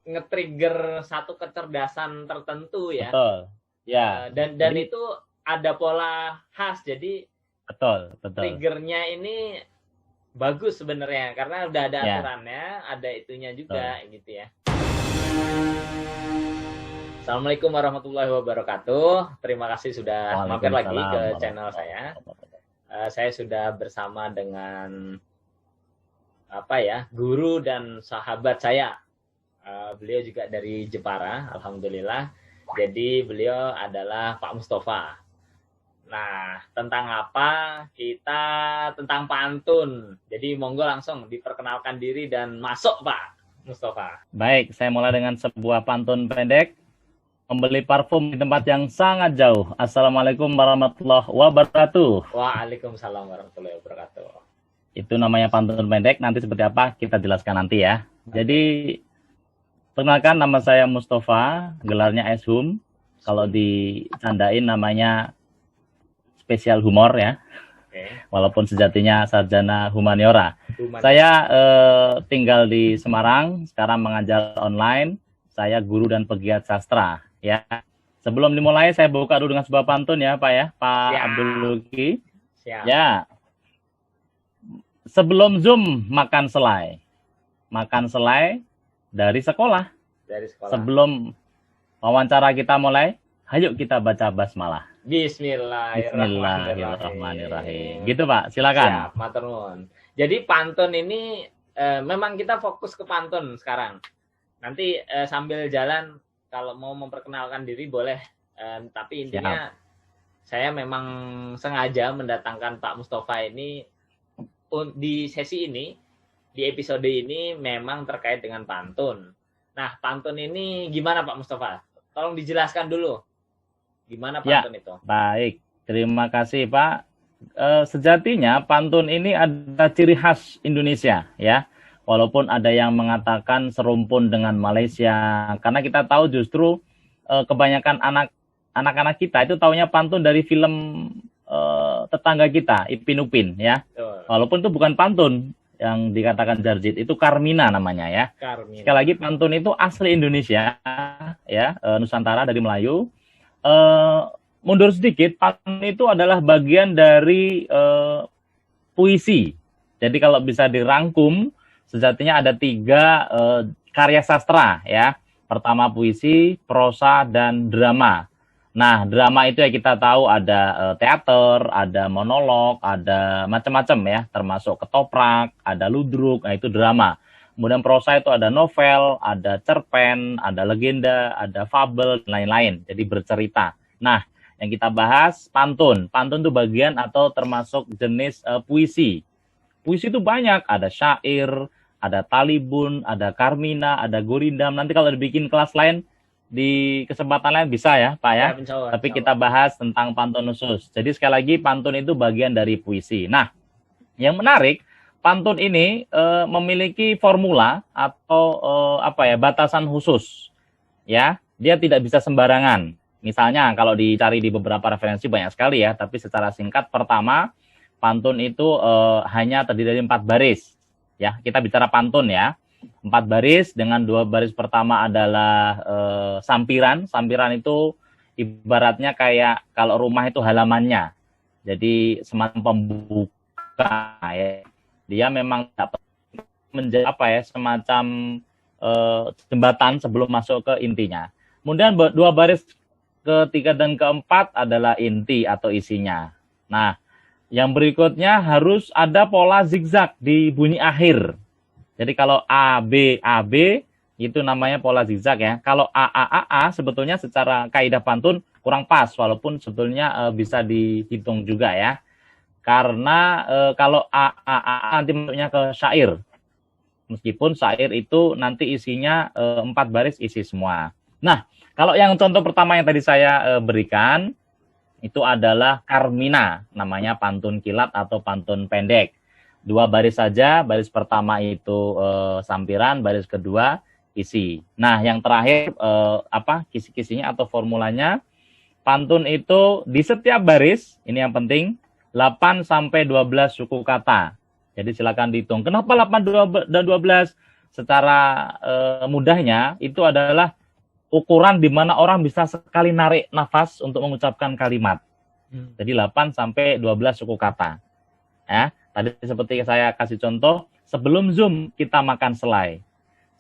nge-trigger satu kecerdasan tertentu ya. Betul. Ya. Dan Jadi, itu ada pola khas. Jadi betul. triggernya ini bagus sebenarnya karena udah ada Ya. aturannya, ada itunya juga gitu ya. Assalamualaikum warahmatullahi wabarakatuh. Terima kasih sudah mampir lagi ke channel saya. Saya sudah bersama dengan guru dan sahabat saya. Beliau juga dari Jepara, alhamdulillah. Jadi beliau adalah Pak Mustafa. Nah, tentang apa? Kita tentang pantun. Jadi monggo langsung diperkenalkan diri dan masuk Pak Mustafa. Baik, saya mulai dengan sebuah pantun pendek. Membeli parfum di tempat yang sangat jauh. Assalamualaikum warahmatullahi wabarakatuh. Waalaikumsalam warahmatullahi wabarakatuh. Itu namanya pantun pendek. Nanti seperti apa kita jelaskan nanti ya. Jadi, perkenalkan nama saya Mustafa, gelarnya Eshum. Kalau dicandain namanya spesial humor ya. Walaupun sejatinya sarjana humaniora. Saya tinggal di Semarang, sekarang mengajar online. Saya guru dan pegiat sastra ya. Sebelum dimulai saya buka dulu dengan sebuah pantun ya Pak ya, Pak Abdul Luki. Ya. Sebelum Zoom makan selai. Makan selai dari sekolah. Sebelum wawancara kita mulai, ayo kita baca basmalah. Bismillahirrahmanirrahim. Gitu Pak, silakan. Siap, matur nuwun. Jadi pantun ini memang kita fokus ke pantun sekarang. Nanti sambil jalan kalau mau memperkenalkan diri boleh. Tapi intinya saya memang sengaja mendatangkan Pak Mustafa ini di sesi ini, di episode ini memang terkait dengan pantun. Nah, pantun ini gimana Pak Mustafa? Tolong dijelaskan dulu. Gimana pantun itu? Baik, terima kasih Pak. Sejatinya pantun ini ada ciri khas Indonesia ya. Walaupun ada yang mengatakan serumpun dengan Malaysia. Karena kita tahu justru kebanyakan anak-anak kita itu taunya pantun dari film tetangga kita, Ipin Upin ya. Walaupun itu bukan pantun yang dikatakan Jarjit, itu Carmina namanya ya. Sekali lagi pantun itu asli Indonesia ya, Nusantara dari Melayu. Mundur sedikit, pantun itu adalah bagian dari puisi. Jadi kalau bisa dirangkum, sejatinya ada 3 karya sastra ya. Pertama puisi, prosa, dan drama. Nah, drama itu ya kita tahu ada teater, ada monolog, ada macam-macam ya, termasuk ketoprak, ada ludruk, nah itu drama. Kemudian prosa itu ada novel, ada cerpen, ada legenda, ada fabel, dan lain-lain. Jadi bercerita. Nah, yang kita bahas pantun. Pantun itu bagian atau termasuk jenis puisi. Puisi itu banyak, ada syair, ada talibun, ada Carmina, ada gurindam. Nanti kalau dibikin kelas lain, di kesempatan lain bisa ya Pak ya. Tapi kita bahas tentang pantun khusus. Jadi sekali lagi pantun itu bagian dari puisi. Nah, yang menarik, pantun ini memiliki formula atau batasan khusus. Ya, dia tidak bisa sembarangan. Misalnya kalau dicari di beberapa referensi banyak sekali ya, tapi secara singkat pertama, pantun itu hanya terdiri dari 4 baris. Ya, kita bicara pantun ya. 4 baris dengan 2 baris pertama adalah sampiran. Sampiran itu ibaratnya kayak kalau rumah itu halamannya. Jadi semacam pembuka ya. Dia memang menjadi semacam jembatan sebelum masuk ke intinya. Kemudian 2 baris ketiga dan keempat adalah inti atau isinya. Nah, yang berikutnya harus ada pola zigzag di bunyi akhir. Jadi kalau A, B, itu namanya pola zigzag ya. Kalau A, sebetulnya secara kaidah pantun kurang pas, walaupun sebetulnya bisa dihitung juga ya. Karena kalau A nanti masuknya ke syair. Meskipun syair itu nanti isinya 4 baris isi semua. Nah, kalau yang contoh pertama yang tadi saya berikan, itu adalah Carmina, namanya pantun kilat atau pantun pendek. 2 baris saja, baris pertama itu sampiran, baris kedua isi. Nah, yang terakhir kisi-kisinya atau formulanya, pantun itu di setiap baris, ini yang penting, 8 sampai 12 suku kata. Jadi silakan dihitung. Kenapa 8 dan 12? secara mudahnya itu adalah ukuran di mana orang bisa sekali narik nafas untuk mengucapkan kalimat. Jadi 8 sampai 12 suku kata. Ya, tadi seperti saya kasih contoh, sebelum Zoom kita makan selai.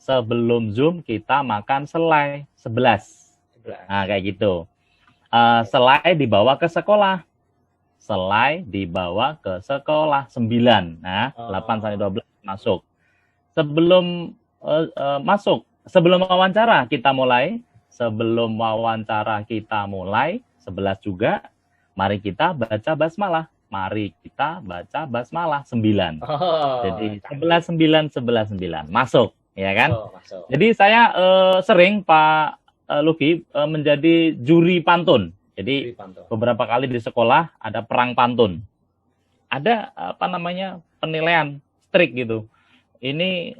Sebelum Zoom kita makan selai 11. Nah, kayak gitu. Selai dibawa ke sekolah. Selai dibawa ke sekolah 9. Nah, 8 sampai 12 masuk. Sebelum masuk, sebelum wawancara kita mulai. Sebelum wawancara kita mulai, 11 juga. Mari kita baca basmalah. Mari kita baca basmalah 9. Jadi 11 9 11 9 masuk, ya kan? Masuk. Jadi saya sering Pak Luki menjadi juri pantun. Jadi beberapa kali di sekolah ada perang pantun. Ada penilaian strict gitu. Ini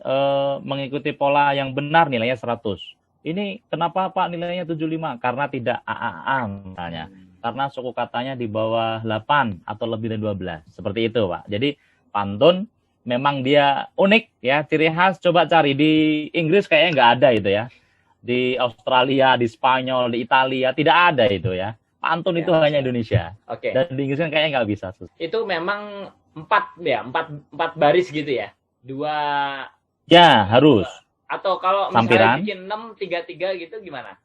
mengikuti pola yang benar nilainya 100. Ini kenapa Pak nilainya 75? Karena tidak AAA misalnya. Karena suku katanya di bawah 8 atau lebih dari 12. Seperti itu, Pak. Jadi pantun memang dia unik ya, ciri khas. Coba cari di Inggris kayaknya nggak ada itu ya. Di Australia, di Spanyol, di Italia tidak ada itu ya. Pantun itu hanya Indonesia. Oke. Dan di Inggris kan kayaknya nggak bisa. Itu memang 4 baris gitu ya? 2. Ya, harus. Atau kalau misalnya bikin 6 3 3 gitu gimana?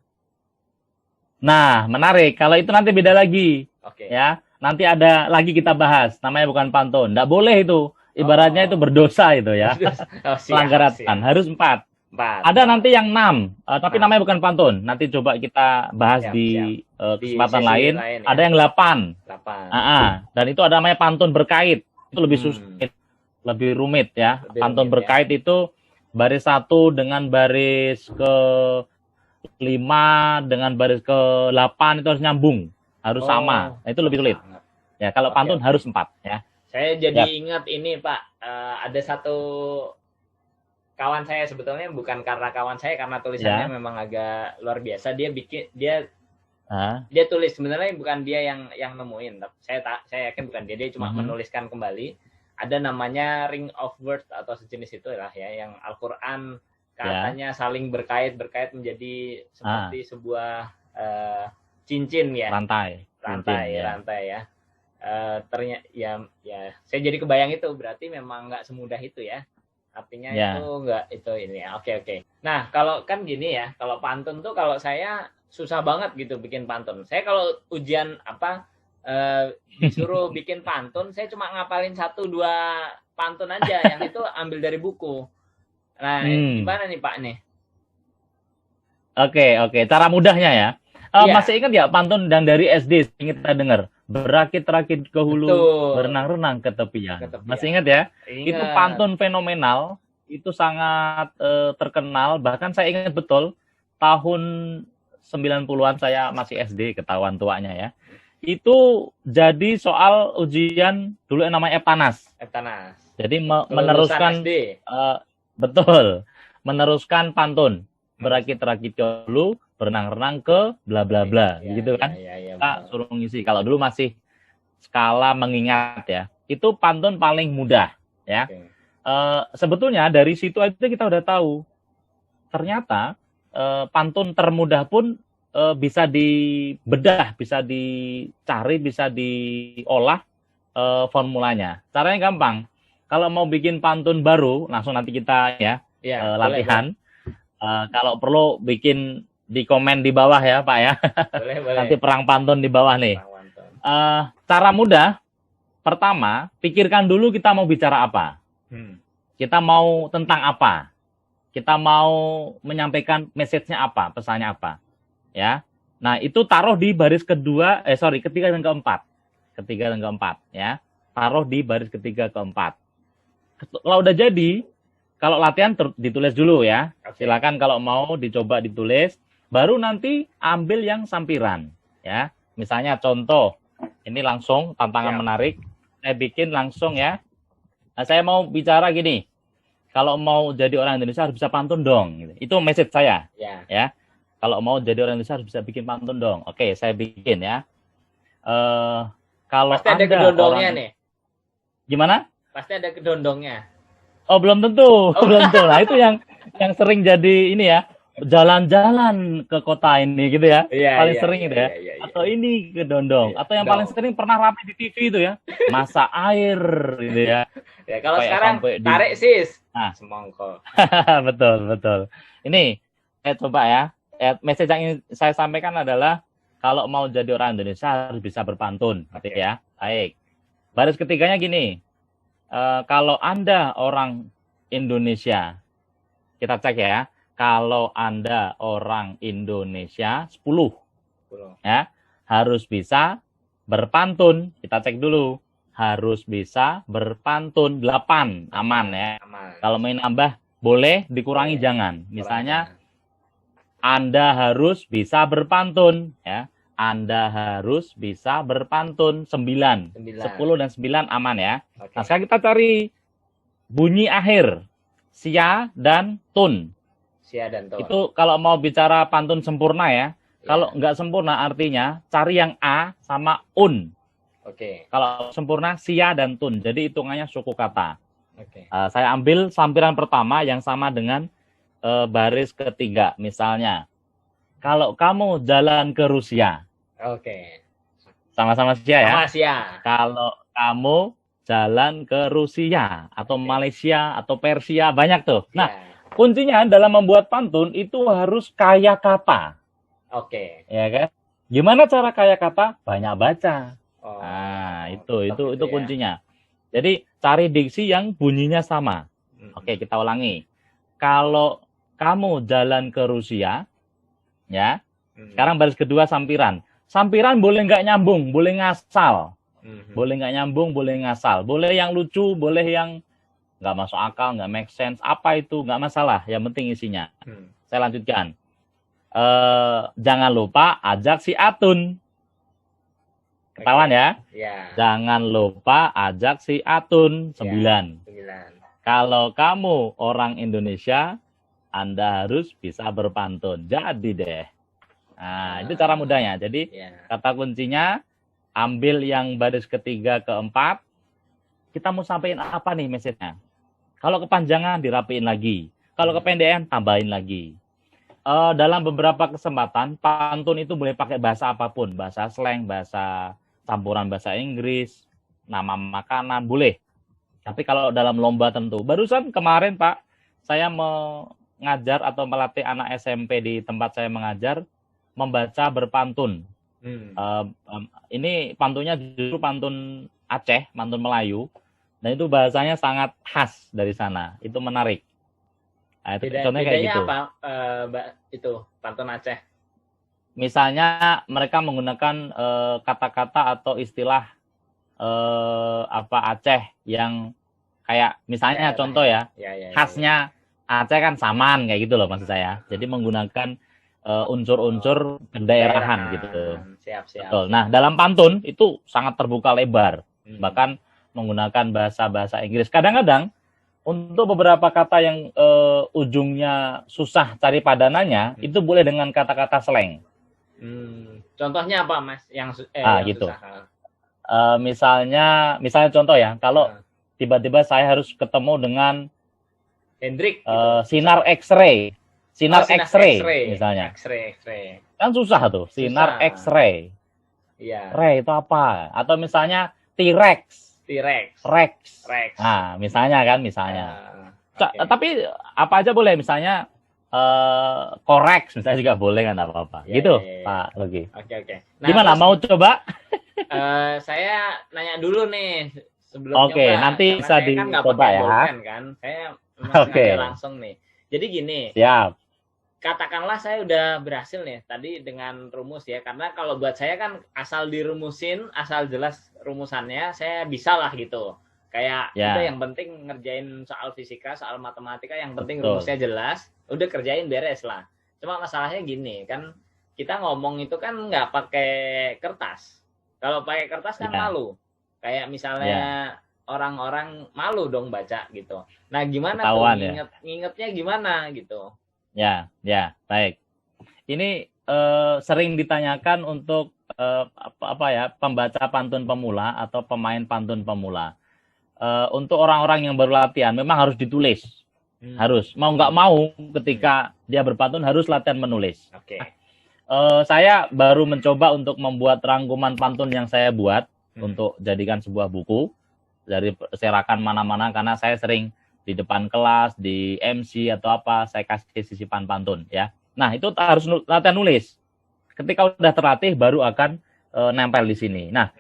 Nah, menarik. Kalau itu nanti beda lagi. Oke. Ya, nanti ada lagi kita bahas. Namanya bukan pantun. Nggak boleh itu. Ibaratnya itu berdosa itu ya. Pelanggaran. Harus 4. Ada nanti yang 6. Tapi namanya bukan pantun. Nanti coba kita bahas di kesempatan lain. Ya. Ada yang 8. Dan itu ada namanya pantun berkait. Itu lebih sulit. Lebih rumit ya. Pantun berkait itu baris 1 dengan baris ke 5 dengan baris ke-8 itu harus nyambung, harus sama. Nah, itu lebih sulit. Ya, kalau pantun harus 4 ya. Saya jadi ingat ini, Pak. Ada satu kawan saya, sebetulnya bukan karena kawan saya, karena tulisannya memang agak luar biasa. Dia tulis, sebenarnya bukan dia yang nemuin. Saya yakin bukan dia cuma menuliskan kembali. Ada namanya ring of words atau sejenis itu lah ya, yang Al-Qur'an katanya saling berkait menjadi seperti sebuah cincin ya, rantai ya. Ternyata ya saya jadi kebayang itu berarti memang nggak semudah itu ya, artinya itu nggak itu ini ya. Oke. Nah, kalau kan gini ya, kalau pantun tuh kalau saya susah banget gitu bikin pantun. Saya kalau ujian disuruh bikin pantun, saya cuma ngapalin 1-2 pantun aja, yang itu ambil dari buku. Nah, gimana nih Pak nih? Oke. Cara mudahnya ya. Masih ingat ya pantun yang dari SD kita dengar? Berakit-rakit ke hulu, berenang-renang ke tepian. Masih ingat ya? Ingat. Itu pantun fenomenal, itu sangat terkenal. Bahkan saya ingat betul tahun 90-an saya masih SD, ketahuan tuanya ya. Itu jadi soal ujian dulu yang namanya Eptanas. Jadi meneruskan betul, meneruskan pantun, berakit-rakit ke hulu, berenang-renang ke bla bla bla, gitu kan? Kita suruh ngisi. Kalau dulu masih skala mengingat ya, itu pantun paling mudah ya. Sebetulnya dari situ aja kita udah tahu. Ternyata pantun termudah pun bisa dibedah, bisa dicari, bisa diolah formulanya. Caranya gampang. Kalau mau bikin pantun baru, langsung nanti kita latihan. Kalau perlu bikin di komen di bawah ya Pak ya. Boleh. Nanti perang pantun di bawah nih. Cara mudah, pertama, pikirkan dulu kita mau bicara apa. Kita mau tentang apa. Kita mau menyampaikan message-nya apa, pesannya apa. Ya. Nah, itu taruh di baris ketiga dan keempat. Ketiga dan keempat ya. Taruh di baris ketiga keempat. Kalau udah jadi, kalau latihan ditulis dulu ya. Silakan kalau mau dicoba ditulis, baru nanti ambil yang sampiran ya. Misalnya contoh, ini langsung tantangan menarik. Saya bikin langsung ya. Nah, saya mau bicara gini. Kalau mau jadi orang Indonesia harus bisa pantun dong. Itu message saya. Ya. Kalau mau jadi orang Indonesia harus bisa bikin pantun dong. Oke, saya bikin ya. Kalau pasti ada kedondongnya nih. Gimana? Pasti ada kedondongnya. Oh, belum tentu. Belum tentu. Nah, itu yang yang sering jadi ini ya, jalan-jalan ke kota ini gitu ya. Paling Iya, sering iya, itu ya. iya, iya. Atau ini ke Dondong. Iya. Atau yang paling Dong. sering pernah ramai di TV itu ya. Masak air gitu ya. Ya, kalau Kayak sekarang sampai di tarik sis, Nah, semongko. betul, betul. Ini coba ya. Message yang ingin saya sampaikan adalah kalau mau jadi orang Indonesia harus bisa berpantun, gitu Oke. ya. Baik. Baris ketiganya gini. Kalau Anda orang Indonesia, kita cek ya. Kalau Anda orang Indonesia 10 Sepuluh. ya, harus bisa berpantun. Kita cek dulu. Harus bisa berpantun 8, aman ya. Aman. Kalau mau nambah boleh, dikurangi Boleh. jangan. Misalnya Kurang. Anda harus bisa berpantun ya. Anda harus bisa berpantun 9. 10 dan 9 aman ya. Oke. Nah, sekarang kita cari bunyi akhir. Sia dan tun. Sia dan ton. Itu kalau mau bicara pantun sempurna ya. Ya. Kalau nggak sempurna artinya cari yang A sama un. Oke. Kalau sempurna sia dan tun. Jadi hitungannya suku kata. Oke. Saya ambil sampiran pertama yang sama dengan baris ketiga. Misalnya, kalau kamu jalan ke Rusia. Oke. Sama-sama sia ya. Sama sia. Kalau kamu jalan ke Rusia atau Malaysia atau Persia, banyak tuh. Nah, Ya. kuncinya dalam membuat pantun itu harus kaya kata. Oke. Ya kan? Gimana cara kaya kata? Banyak baca. Oh, Nah, tetap itu ya. kuncinya. Jadi cari diksi yang bunyinya sama. Oke, kita ulangi. Kalau kamu jalan ke Rusia, ya. Sekarang baris kedua sampiran. Sampiran boleh nggak nyambung, boleh ngasal. Boleh nggak nyambung, boleh ngasal. Boleh yang lucu, boleh yang nggak masuk akal, nggak make sense. Apa itu? Nggak masalah. Yang penting isinya. Saya lanjutkan. Jangan lupa ajak si Atun. Ketahuan ya? Ya. Jangan lupa ajak si Atun. 9. 9. Kalau kamu orang Indonesia, Anda harus bisa berpantun. Jadi deh. Nah, itu cara mudahnya. Jadi kata kuncinya, ambil yang baris ketiga keempat. Kita mau sampaikan apa nih message-nya? Kalau kepanjangan, dirapiin lagi. Kalau kependekan, tambahin lagi. Dalam beberapa kesempatan, pantun itu boleh pakai bahasa apapun. Bahasa slang, bahasa campuran bahasa Inggris, nama makanan, boleh. Tapi kalau dalam lomba tentu. Barusan kemarin Pak, saya mengajar atau melatih anak SMP di tempat saya mengajar, membaca berpantun. Ini pantunnya justru pantun Aceh, pantun Melayu. Dan itu bahasanya sangat khas dari sana. Itu menarik. Nah, itu contohnya kayak gitu. Bedanya apa, Mbak, itu pantun Aceh? Misalnya mereka menggunakan kata-kata atau istilah Aceh yang kayak misalnya contoh ya, khasnya Aceh kan saman kayak gitu loh maksud saya. Jadi menggunakan unsur-unsur kedaerahan gitu. Siap. Betul. Nah, dalam pantun itu sangat terbuka lebar. Bahkan menggunakan bahasa-bahasa Inggris. Kadang-kadang untuk beberapa kata yang ujungnya susah cari padanannya, itu boleh dengan kata-kata slang. Contohnya apa, Mas? Yang gitu. susah. Misalnya contoh ya, kalau tiba-tiba saya harus ketemu dengan Hendrik, sinar X-ray, sinar X-ray misalnya. X-ray. Kan susah tuh, sinar X-ray. Iya. Ray itu apa? Atau misalnya T-Rex. Rex. Nah, misalnya. Tapi apa aja boleh, misalnya koreks misalnya juga boleh kan, apa-apa. Gitu, Pak Logi. Oke. Nah, gimana, mau coba? Saya nanya dulu nih sebelum Oke, nanti bisa dicoba ya. Kan? Saya memang langsung nih. Jadi gini. Siap. Katakanlah saya udah berhasil nih tadi dengan rumus ya, karena kalau buat saya kan asal dirumusin, asal jelas rumusannya, saya bisa lah gitu. Kayak udah yang penting ngerjain soal fisika, soal matematika, yang penting rumusnya jelas, udah kerjain beres lah. Cuma masalahnya gini, kan kita ngomong itu kan nggak pakai kertas. Kalau pakai kertas kan malu. Kayak misalnya orang-orang malu dong baca gitu. Nah, gimana Ketahuan, tuh ngingetnya gimana gitu. Ya, baik. Ini sering ditanyakan untuk pembaca pantun pemula atau pemain pantun pemula. Untuk orang-orang yang baru latihan memang harus ditulis. Harus. Mau nggak mau ketika dia berpantun harus latihan menulis. Oke. Saya baru mencoba untuk membuat rangkuman pantun yang saya buat untuk jadikan sebuah buku dari serakan mana-mana, karena saya sering di depan kelas, di MC atau apa, saya kasih sisipan pantun ya. Nah, itu harus latihan nulis. Ketika udah terlatih baru akan nempel di sini. Nah,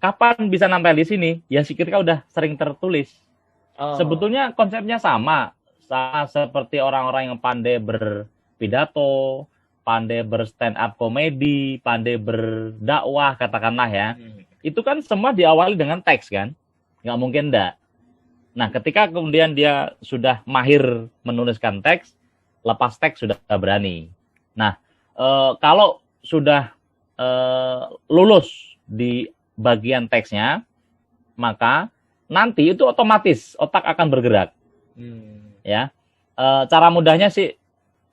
kapan bisa nempel di sini? Ya ketika udah sering tertulis. Sebetulnya konsepnya sama seperti orang-orang yang pandai berpidato, pandai berstand up komedi, pandai berdakwah katakanlah ya. Itu kan semua diawali dengan teks kan? Nggak mungkin enggak. Nah, ketika kemudian dia sudah mahir menuliskan teks, lepas teks sudah berani. Nah, kalau sudah lulus di bagian teksnya, maka nanti itu otomatis otak akan bergerak. Ya, cara mudahnya sih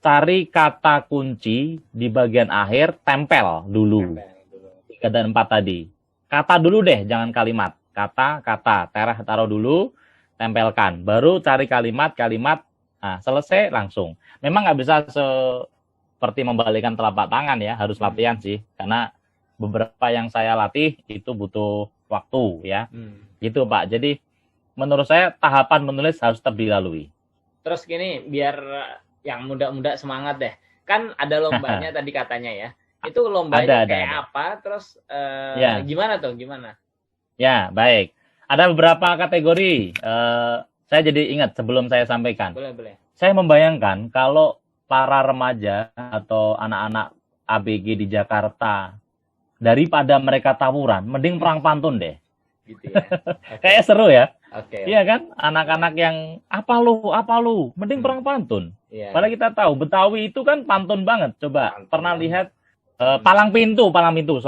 cari kata kunci di bagian akhir, tempel dulu. 3 dan 4 tadi. Kata dulu deh, jangan kalimat. Kata, taruh dulu, tempelkan. Baru cari kalimat, nah, selesai langsung. Memang nggak bisa seperti membalikkan telapak tangan ya, harus latihan sih. Karena beberapa yang saya latih itu butuh waktu ya. Gitu Pak. Jadi menurut saya tahapan menulis harus tetap dilalui. Terus gini, biar yang muda-muda semangat deh. Kan ada lombanya tadi katanya ya. Itu lombanya kayak apa? Terus gimana tuh? Gimana? Ya, baik. Ada beberapa kategori. Saya jadi ingat sebelum saya sampaikan. Boleh. Saya membayangkan kalau para remaja atau anak-anak ABG di Jakarta, daripada mereka tawuran, mending perang pantun deh. Gitu ya. Okay. Kayak seru ya. Oke. Iya kan? Anak-anak yang apa lu, mending perang pantun. Padahal kita tahu Betawi itu kan pantun banget. Coba pernah lihat palang pintu. Palang pintu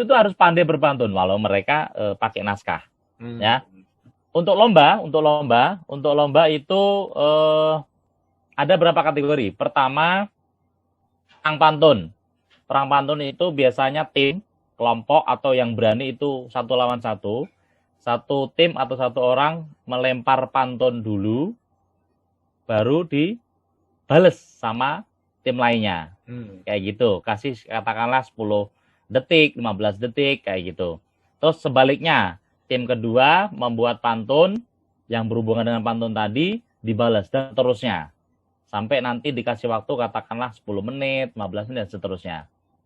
itu harus pandai berpantun walau mereka pakai naskah. Ya. Untuk lomba itu ada berapa kategori? Pertama, perang pantun itu biasanya tim, kelompok atau yang berani itu 1 lawan 1. Satu tim atau satu orang melempar pantun dulu, baru dibales sama tim lainnya. Kayak gitu. Kasih katakanlah 10 detik, 15 detik, kayak gitu. Terus sebaliknya, tim kedua membuat pantun yang berhubungan dengan pantun tadi, dibales, dan seterusnya. Sampai nanti dikasih waktu katakanlah 10 menit, 15 menit, dan seterusnya.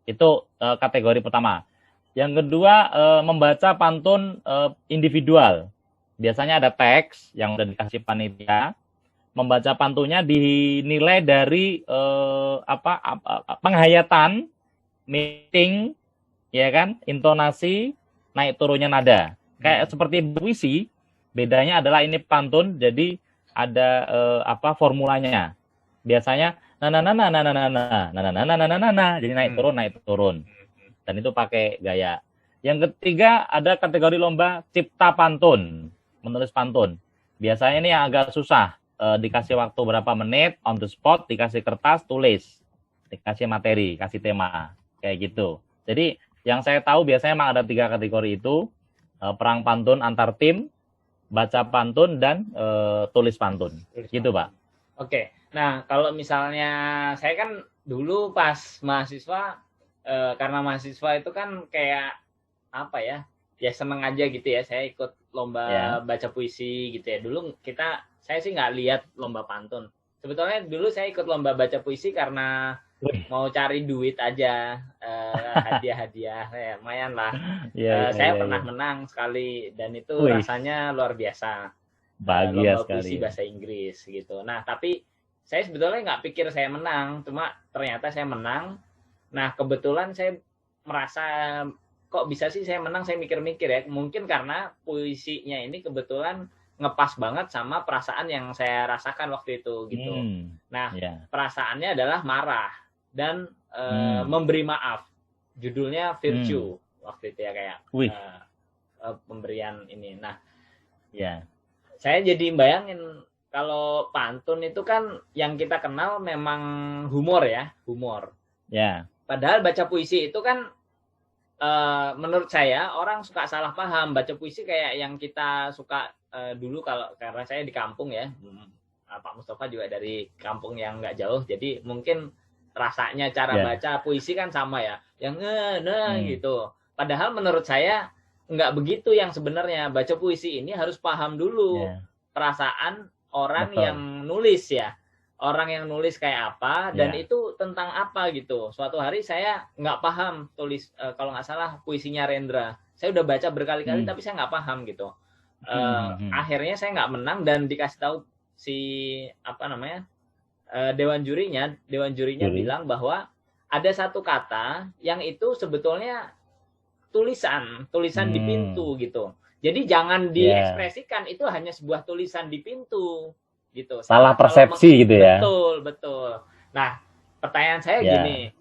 Itu kategori pertama. Yang kedua, membaca pantun individual. Biasanya ada teks yang sudah dikasih panitia. Membaca pantunnya dinilai dari penghayatan, meeting, ya kan, intonasi, naik turunnya nada. Kayak seperti puisi, bedanya adalah ini pantun, jadi ada formulanya. Biasanya jadi naik turun. Dan itu pakai gaya. Yang ketiga ada kategori lomba cipta pantun, menulis pantun. Biasanya ini yang agak susah. Dikasih waktu berapa menit, on the spot, dikasih kertas, tulis, dikasih materi, kasih tema, kayak gitu. Jadi yang saya tahu biasanya memang ada 3 kategori itu, perang pantun antar tim, baca pantun, dan tulis pantun. Gitu Pak. Oke, nah kalau misalnya saya kan dulu pas mahasiswa, karena mahasiswa itu kan kayak apa ya seneng aja gitu ya, saya ikut lomba baca puisi gitu ya. Dulu saya sih nggak lihat lomba pantun. Sebetulnya dulu saya ikut lomba baca puisi karena mau cari duit aja, hadiah-hadiah, ya, lumayan lah. Saya pernah menang sekali dan itu rasanya luar biasa. Bahagia lomba sekali. Puisi bahasa Inggris gitu. Nah tapi saya sebetulnya nggak pikir saya menang, cuma ternyata saya menang. Nah kebetulan saya merasa kok bisa sih saya menang, saya mikir-mikir ya, mungkin karena puisinya ini kebetulan ngepas banget sama perasaan yang saya rasakan waktu itu gitu. Nah perasaannya adalah marah dan memberi maaf. Judulnya Virtue waktu itu ya, kayak pemberian ini. Nah saya jadi bayangin kalau pantun itu kan yang kita kenal memang humor ya, humor. Padahal baca puisi itu kan menurut saya orang suka salah paham, baca puisi kayak yang kita suka dulu karena saya di kampung ya, Pak Mustafa juga dari kampung yang nggak jauh, jadi mungkin rasanya cara baca puisi kan sama ya, yang gitu. Padahal menurut saya nggak begitu yang sebenarnya. Baca puisi ini harus paham dulu perasaan orang yang nulis ya. Orang yang nulis kayak apa dan itu tentang apa gitu. Suatu hari saya nggak paham tulis kalau nggak salah puisinya Rendra. Saya udah baca berkali-kali tapi saya nggak paham gitu. Akhirnya saya nggak menang dan dikasih tahu si dewan jurinya bilang bahwa ada satu kata yang itu sebetulnya tulisan di pintu gitu. Jadi jangan diekspresikan itu hanya sebuah tulisan di pintu gitu. Salah persepsi gitu ya. Betul. Nah, pertanyaan saya gini.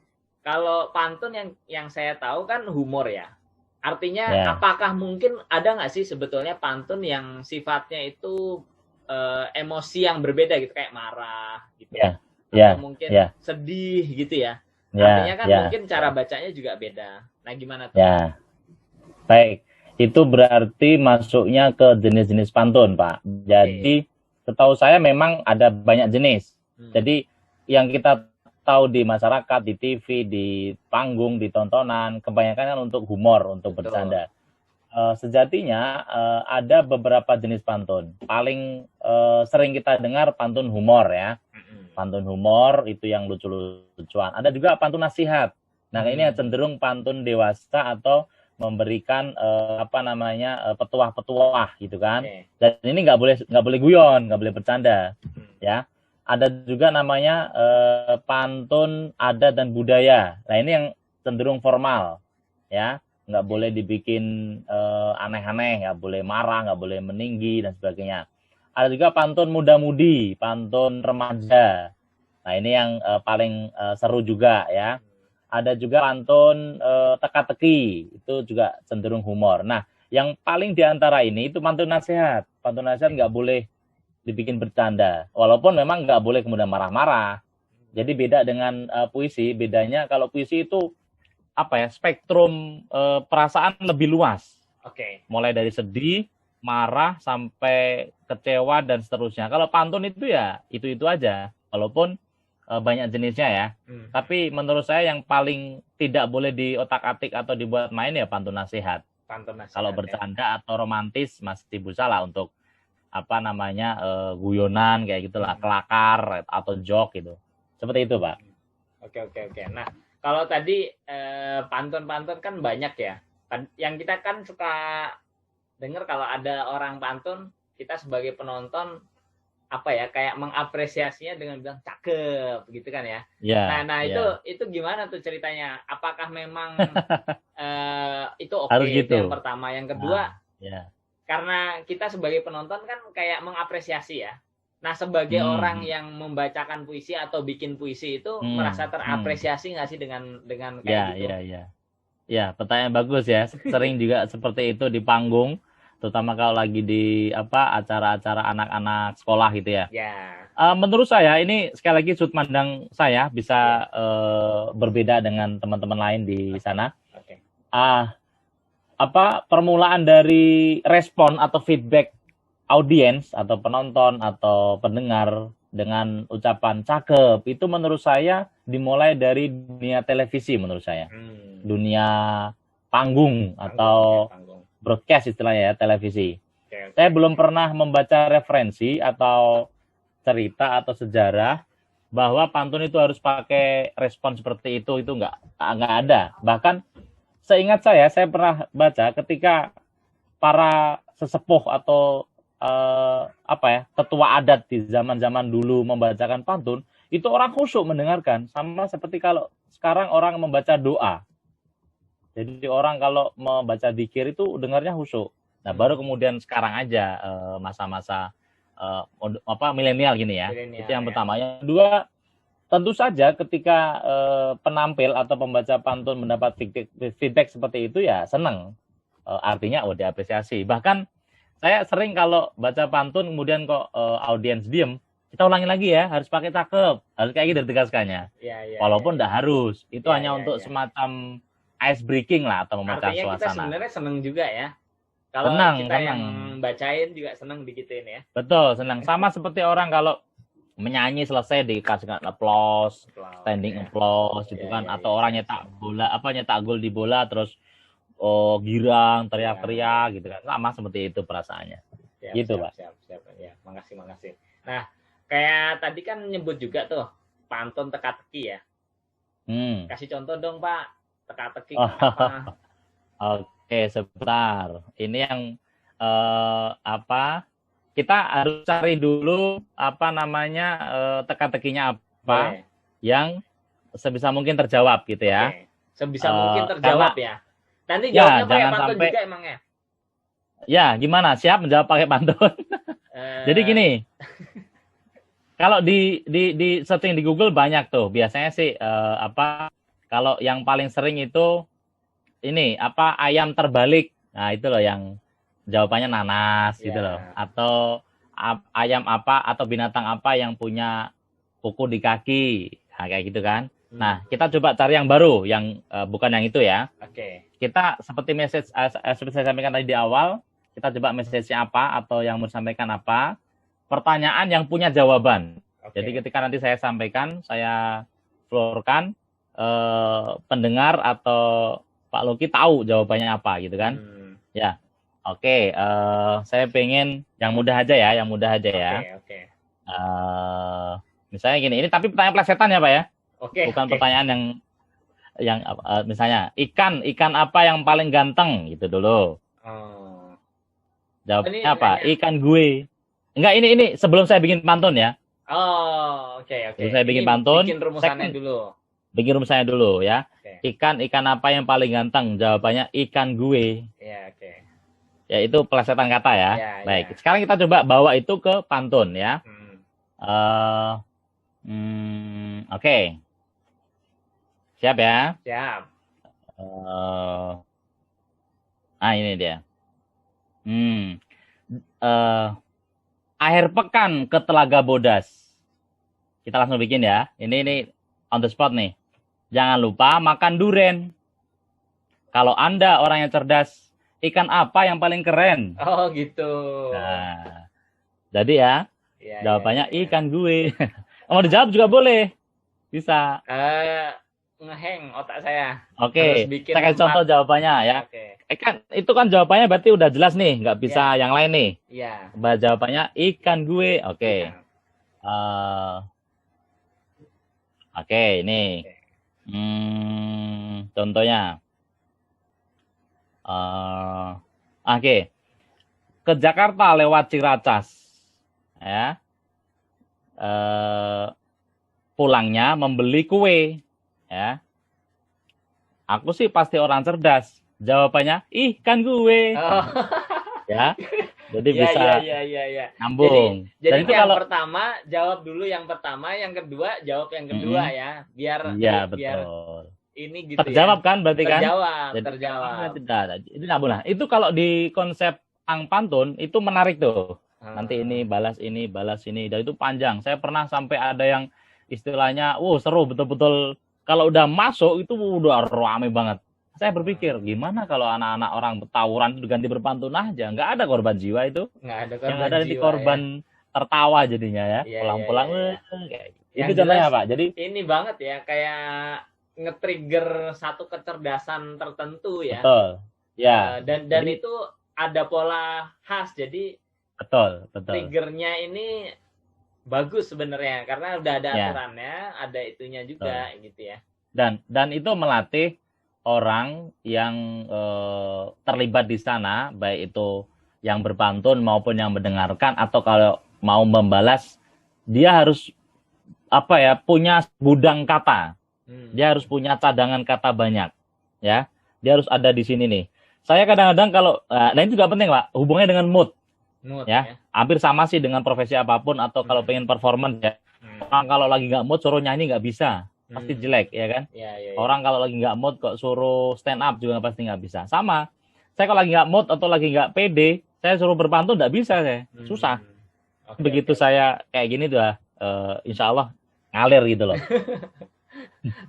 Kalau pantun yang saya tahu kan humor ya. Artinya apakah mungkin ada nggak sih sebetulnya pantun yang sifatnya itu emosi yang berbeda gitu, kayak marah gitu. Atau mungkin sedih gitu ya. Artinya kan mungkin cara bacanya juga beda. Nah, gimana tuh? Baik. Itu berarti masuknya ke jenis-jenis pantun, Pak. Jadi setahu saya memang ada banyak jenis. Jadi yang kita tahu di masyarakat, di TV, di panggung, di tontonan, kebanyakan kan untuk humor, untuk bercanda. Sejatinya ada beberapa jenis pantun. Paling sering kita dengar pantun humor ya. Pantun humor itu yang lucu-lucuan. Ada juga pantun nasihat. Nah, ini cenderung pantun dewasa atau memberikan petuah-petuah gitu kan. Dan ini nggak boleh guyon, nggak boleh bercanda ya. Ada juga namanya pantun adat dan budaya. Nah, ini yang cenderung formal ya, nggak boleh dibikin aneh-aneh, nggak boleh marah, nggak boleh meninggi dan sebagainya. Ada juga pantun muda-mudi, pantun remaja. Nah, ini yang paling seru juga ya. Ada juga pantun teka-teki, itu juga cenderung humor. Nah, yang paling diantara ini itu pantun nasihat. Pantun nasihat nggak boleh dibikin bercanda, walaupun memang nggak boleh kemudian marah-marah. Jadi beda dengan puisi. Bedanya kalau puisi itu spektrum perasaan lebih luas. Mulai dari sedih, marah, sampai kecewa dan seterusnya. Kalau pantun itu ya itu aja, walaupun banyak jenisnya ya. Tapi menurut saya yang paling tidak boleh diotak-atik atau dibuat main ya pantun nasihat. Kalau bercanda atau romantis masih bisa lah untuk guyonan kayak gitulah, kelakar atau joke gitu. Seperti itu, Pak. Oke. Nah, kalau tadi pantun-pantun kan banyak ya. Yang kita kan suka dengar kalau ada orang pantun, kita sebagai penonton kayak mengapresiasinya dengan bilang cakep gitu kan ya. Nah itu gimana tuh ceritanya? Apakah memang itu oke? Gitu. Yang pertama, yang kedua, karena kita sebagai penonton kan kayak mengapresiasi ya. Nah, sebagai orang yang membacakan puisi atau bikin puisi itu merasa terapresiasi nggak sih dengan kayak gitu? Ya, pertanyaan bagus ya. Sering juga seperti itu di panggung, terutama kalau lagi di acara-acara anak-anak sekolah gitu ya. Menurut saya ini sekali lagi sudut pandang saya bisa berbeda dengan teman-teman lain di sana. Permulaan dari respon atau feedback audiens atau penonton atau pendengar dengan ucapan cakep itu menurut saya dimulai dari dunia televisi menurut saya. Dunia panggung atau broadcast istilahnya ya, televisi. Saya belum pernah membaca referensi atau cerita atau sejarah bahwa pantun itu harus pakai respon seperti itu nggak ada. Bahkan seingat saya pernah baca ketika para sesepuh atau tetua adat di zaman-zaman dulu membacakan pantun, itu orang khusyuk mendengarkan, sama seperti kalau sekarang orang membaca doa. Jadi orang kalau membaca dzikir itu dengarnya khusyuk. Nah, baru kemudian sekarang aja masa-masa milenial gini ya. Itu yang pertama. Yang kedua, tentu saja ketika penampil atau pembaca pantun mendapat feedback seperti itu ya senang. Artinya diapresiasi. Bahkan saya sering kalau baca pantun kemudian kok audiens diem, kita ulangi lagi ya, harus pakai cakep, harus kayak gitu ditegaskannya. Walaupun tidak harus, itu hanya untuk semacam ice breaking lah atau memecah suasana. Artinya kita sebenarnya seneng juga ya. Kalau Senang, kita senang. yang bacain juga senang digituin ya. Betul, senang. Sama seperti orang kalau menyanyi selesai dikasihkan applause, standing Ya. applause gitu Ya, kan, ya, atau ya, orang siap, nyetak siap. bola, nyetak gol di bola terus girang, Ya. teriak-teriak gitu kan. Sama seperti itu perasaannya. Siap, Gitu, siap, Pak. siap. Ya, makasih. Nah, kayak tadi kan nyebut juga tuh pantun teka-teki ya. Kasih contoh dong, Pak. Teka-teki apa? Oke, sebentar. Ini yang apa? Kita harus cari dulu apa namanya teka-tekinya apa Boleh. yang sebisa mungkin terjawab gitu ya. Oke. Sebisa mungkin terjawab Karena, ya. Nanti ya jawabnya pakai jangan pantun sampai juga emangnya. ya gimana siap menjawab pakai pantun. Jadi gini, kalau di searching di Google banyak tuh. Biasanya sih apa kalau yang paling sering itu ini apa ayam terbalik. Nah, itu loh yang jawabannya nanas gitu loh. Atau ayam apa atau binatang apa yang punya kuku di kaki. Nah, kayak gitu kan. Nah, kita coba cari yang baru yang bukan yang itu ya. Oke. Kita seperti message seperti saya sampaikan tadi di awal, kita coba message-nya apa atau yang mau disampaikan apa. Pertanyaan yang punya jawaban. Jadi ketika nanti saya sampaikan, saya floorkan pendengar atau Pak Luki tahu jawabannya apa gitu kan. Ya. Oke, saya pengen yang mudah aja ya, Oke. Misalnya gini, ini tapi pertanyaan plesetan ya Pak ya. Oke. Bukan pertanyaan yang misalnya ikan apa yang paling ganteng gitu dulu. Jawabnya apa? Ikan gue. Enggak, ini sebelum saya bikin pantun ya. Oke. Sebelum saya bikin pantun, bikin rumusannya dulu. Bikin rumusannya dulu ya. Ikan apa yang paling ganteng? Jawabannya ikan gue. Ya, oke. Ya itu pelesetan kata ya. Baik. Sekarang kita coba bawa itu ke pantun ya. Oke. Siap ya? Siap. Ini dia. Akhir pekan ke Telaga Bodas. Kita langsung bikin ya. Ini on the spot nih. Jangan lupa makan duren. Kalau Anda orang yang cerdas, ikan apa yang paling keren? Oh gitu. Nah, jadi ya, jawabannya ikan gue. Mau dijawab juga boleh. Bisa. Ngeheng otak saya. Oke, saya kasih contoh jawabannya ya. Itu kan jawabannya berarti udah jelas nih, nggak bisa yang lain nih. Iya. Jawabannya ikan gue. Oke. Oke, ini. Contohnya. Oke. Ke Jakarta lewat Ciracas. Ya. Pulangnya membeli kue. Ya. Aku sih pasti orang cerdas. Jawabannya ikan gue. Ya. Jadi bisa nyambung. Jadi yang kalau pertama jawab dulu yang pertama, yang kedua jawab yang kedua ya. Biar betul. Ini gitu terjawab kan berarti kan? Terjawab. Ini nyambung. Nah, itu kalau di konsep pantun itu menarik tuh. Nanti ini balas ini, dan itu panjang. Saya pernah sampai ada yang istilahnya, seru betul-betul. Kalau udah masuk itu udah rame banget. Saya berpikir, gimana kalau anak-anak orang tawuran itu diganti berpantun aja? Nggak ada korban jiwa itu. Nggak ada korban yang ada jiwa, nanti korban tertawa jadinya ya. Pulang-pulang. Itu contohnya Pak. Jadi ini banget ya, kayak nge-trigger satu kecerdasan tertentu ya. Betul. Ya. Dan jadi, itu ada pola khas. Jadi betul. Triggernya ini bagus sebenarnya karena udah ada aturannya, ada itunya juga gitu ya. Dan itu melatih orang yang terlibat di sana, baik itu yang berpantun maupun yang mendengarkan, atau kalau mau membalas, dia harus punya gudang kata. Dia harus punya cadangan kata banyak, ya. Dia harus ada di sini nih. Saya kadang-kadang kalau, ini juga penting Pak, hubungannya dengan mood ya. Hampir sama sih dengan profesi apapun, atau kalau pengen performance ya. Orang kalau lagi nggak mood suruh nyanyi nggak bisa. Pasti jelek ya kan. Orang kalau lagi nggak mood kok suruh stand up juga pasti nggak bisa. Sama, saya kalau lagi nggak mood atau lagi nggak pede, saya suruh berpantun nggak bisa saya, susah. Begitu saya kayak gini tuh, insya Allah ngalir gitu loh.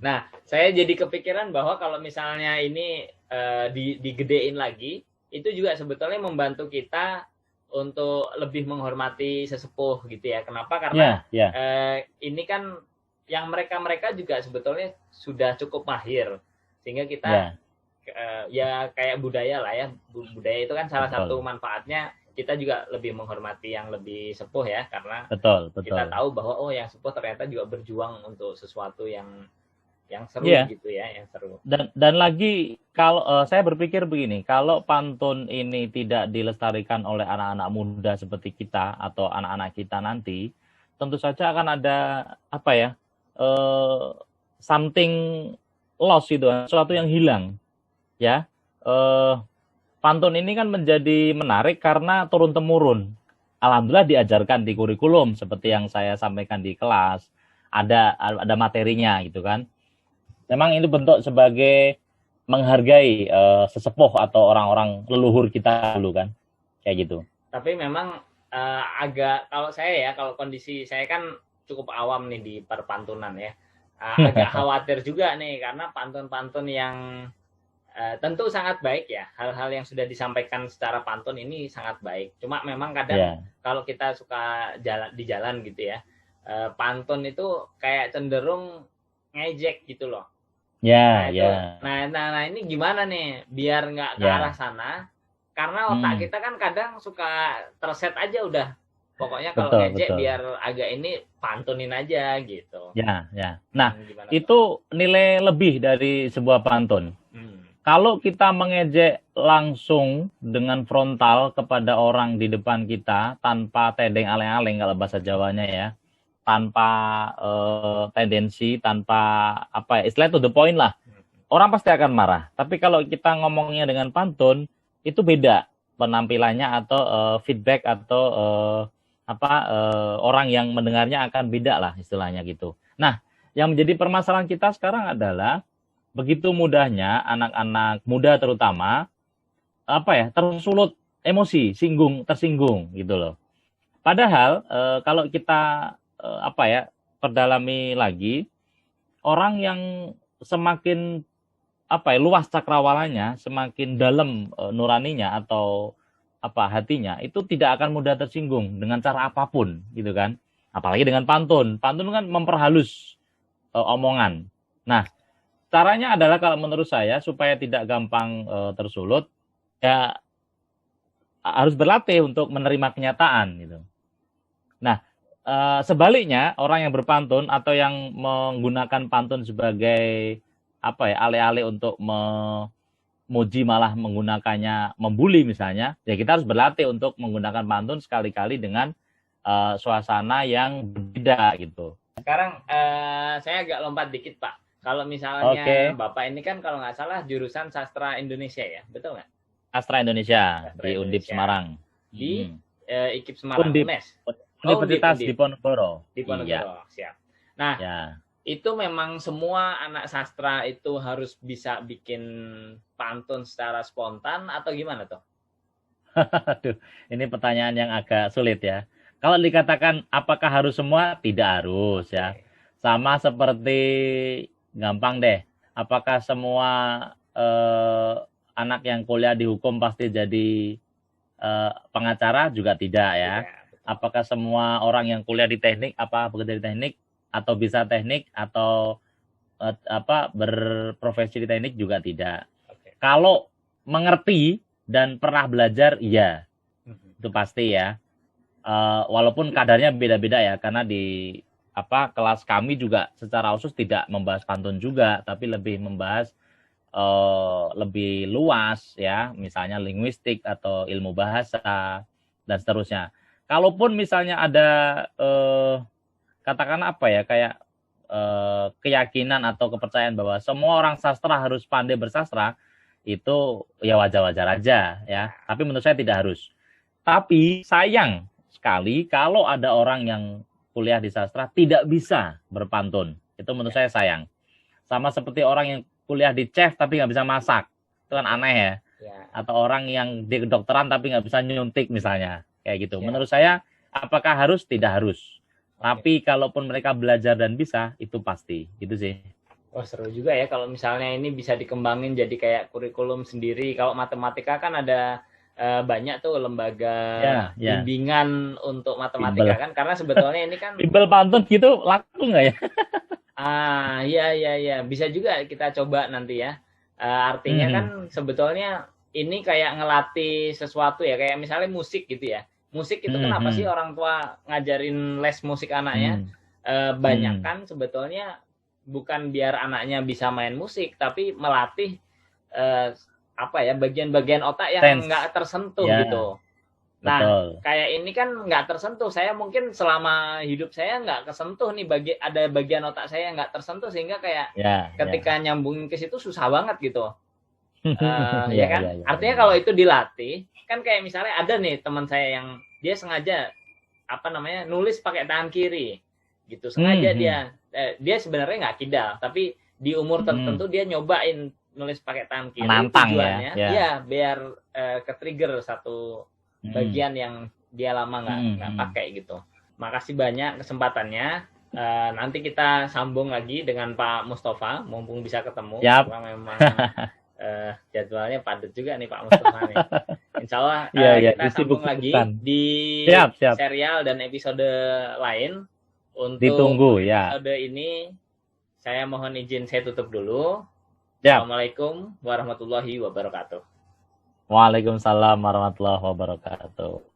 Nah, saya jadi kepikiran bahwa kalau misalnya ini digedein lagi, itu juga sebetulnya membantu kita untuk lebih menghormati sesepuh gitu ya. Kenapa? Karena ini kan yang mereka juga sebetulnya sudah cukup mahir, sehingga kita ya kayak budaya lah ya. Budaya itu kan salah satu manfaatnya kita juga lebih menghormati yang lebih sepuh ya, karena kita tahu bahwa oh yang sepuh ternyata juga berjuang untuk sesuatu yang seru gitu ya, yang seru. Dan lagi kalau saya berpikir begini, kalau pantun ini tidak dilestarikan oleh anak-anak muda seperti kita atau anak-anak kita nanti, tentu saja akan ada apa ya, something lost gitu, sesuatu yang hilang, ya. Pantun ini kan menjadi menarik karena turun temurun. Alhamdulillah diajarkan di kurikulum seperti yang saya sampaikan di kelas, ada materinya gitu kan. Memang ini bentuk sebagai menghargai sesepuh atau orang-orang leluhur kita dulu kan, kayak gitu. Tapi memang agak, kalau saya ya, kalau kondisi saya kan cukup awam nih di perpantunan ya, agak khawatir juga nih karena pantun-pantun yang tentu sangat baik ya, hal-hal yang sudah disampaikan secara pantun ini sangat baik. Cuma memang kadang kalau kita suka di jalan gitu ya, pantun itu kayak cenderung ngejek gitu loh. Nah, ini gimana nih biar nggak ke arah sana, karena otak kita kan kadang suka terset aja udah, pokoknya kalau ngejek biar agak ini pantunin aja gitu. Nah itu nilai lebih dari sebuah pantun. Kalau kita mengejek langsung dengan frontal kepada orang di depan kita tanpa tedeng aleng-aleng kalau bahasa Jawanya ya, tanpa tendensi, tanpa apa ya, istilahnya to the point lah, orang pasti akan marah. Tapi kalau kita ngomongnya dengan pantun, itu beda penampilannya atau feedback atau orang yang mendengarnya akan beda lah istilahnya gitu. Nah, yang menjadi permasalahan kita sekarang adalah begitu mudahnya anak-anak muda terutama tersulut emosi, tersinggung gitu loh. Padahal kalau kita perdalami lagi, orang yang semakin luas cakrawalannya, semakin dalam nuraninya atau hatinya, itu tidak akan mudah tersinggung dengan cara apapun gitu kan. Apalagi dengan pantun. Pantun kan memperhalus omongan. Nah, caranya adalah kalau menurut saya supaya tidak gampang tersulut, ya harus berlatih untuk menerima kenyataan gitu. Nah, sebaliknya orang yang berpantun atau yang menggunakan pantun sebagai alih-alih untuk memuji malah menggunakannya membuli misalnya, ya kita harus berlatih untuk menggunakan pantun sekali-kali dengan suasana yang berbeda gitu. Sekarang saya agak lompat dikit Pak. Kalau misalnya Bapak ini kan kalau nggak salah jurusan Sastra Indonesia ya, betul nggak? Sastra Indonesia di Undip Semarang. Di IKIP Semarang, UNES. Universitas Diponegoro. Diponegoro, siap. Nah, itu memang semua anak sastra itu harus bisa bikin pantun secara spontan atau gimana tuh? Aduh, ini pertanyaan yang agak sulit ya. Kalau dikatakan apakah harus semua? Tidak harus ya. Sama seperti gampang deh. Apakah semua anak yang kuliah di hukum pasti jadi pengacara? Juga tidak ya. Apakah semua orang yang kuliah di teknik bekerja di teknik atau bisa teknik atau berprofesi di teknik? Juga tidak. Kalau mengerti dan pernah belajar, iya, itu pasti ya. Walaupun kadarnya beda-beda ya, karena di kelas kami juga secara khusus tidak membahas pantun juga, tapi lebih membahas lebih luas ya, misalnya linguistik atau ilmu bahasa dan seterusnya. Kalaupun misalnya ada katakan kayak keyakinan atau kepercayaan bahwa semua orang sastra harus pandai bersastra, itu ya wajar-wajar aja ya. Tapi menurut saya tidak harus. Tapi sayang sekali kalau ada orang yang kuliah di sastra tidak bisa berpantun. Itu menurut saya sayang. Sama seperti orang yang kuliah di chef tapi nggak bisa masak. Itu kan aneh ya. Atau orang yang di kedokteran tapi nggak bisa nyuntik misalnya. Kayak gitu. Menurut saya apakah harus? Tidak harus. Tapi kalaupun mereka belajar dan bisa, itu pasti. Gitu sih. Wah, seru juga ya kalau misalnya ini bisa dikembangin jadi kayak kurikulum sendiri. Kalau matematika kan ada banyak tuh lembaga Ya, ya. bimbingan untuk matematika Bimbel. kan, karena sebetulnya ini kan Bimbel pantun gitu laku nggak ya? iya, bisa juga kita coba nanti ya. Artinya kan Mhm. sebetulnya ini kayak ngelatih sesuatu ya, kayak misalnya musik gitu ya. Musik itu kenapa sih Mhm. orang tua ngajarin les musik anaknya? Mhm. Banyak Mhm. kan sebetulnya bukan biar anaknya bisa main musik, tapi melatih eh, apa ya, bagian-bagian otak yang Sense. nggak tersentuh Ya, gitu. Nah, betul. kayak ini kan nggak tersentuh. Saya mungkin selama hidup saya nggak kesentuh nih, ada bagian otak saya yang nggak tersentuh, sehingga kayak Ya, ketika ya. nyambungin ke situ susah banget gitu. Ya Ya, kan? ya, ya, Artinya ya. kalau itu dilatih, kan kayak misalnya ada nih teman saya yang dia sengaja apa namanya nulis pakai tangan kiri, gitu. Sengaja Mhm. dia sebenarnya nggak kidal, tapi di umur Mhm. tertentu dia nyobain nulis pakai tangan kiri. Menantang ya, Tujuannya, ya. ya biar ke-trigger satu Mhm. bagian yang dia lama nggak Mhm. pakai gitu. Makasih banyak kesempatannya. Nanti kita sambung lagi dengan Pak Mustafa, mumpung bisa ketemu. Siap. Karena memang jadwalnya padat juga nih Pak Mustafa nih. Insya Allah Iya, iya, kita sambung disibuk-sibukkan. lagi di Siap, siap. serial dan episode lain. Untuk Ditunggu ya. episode ini saya mohon izin saya tutup dulu. Siap. Assalamualaikum warahmatullahi wabarakatuh. Waalaikumsalam warahmatullahi wabarakatuh.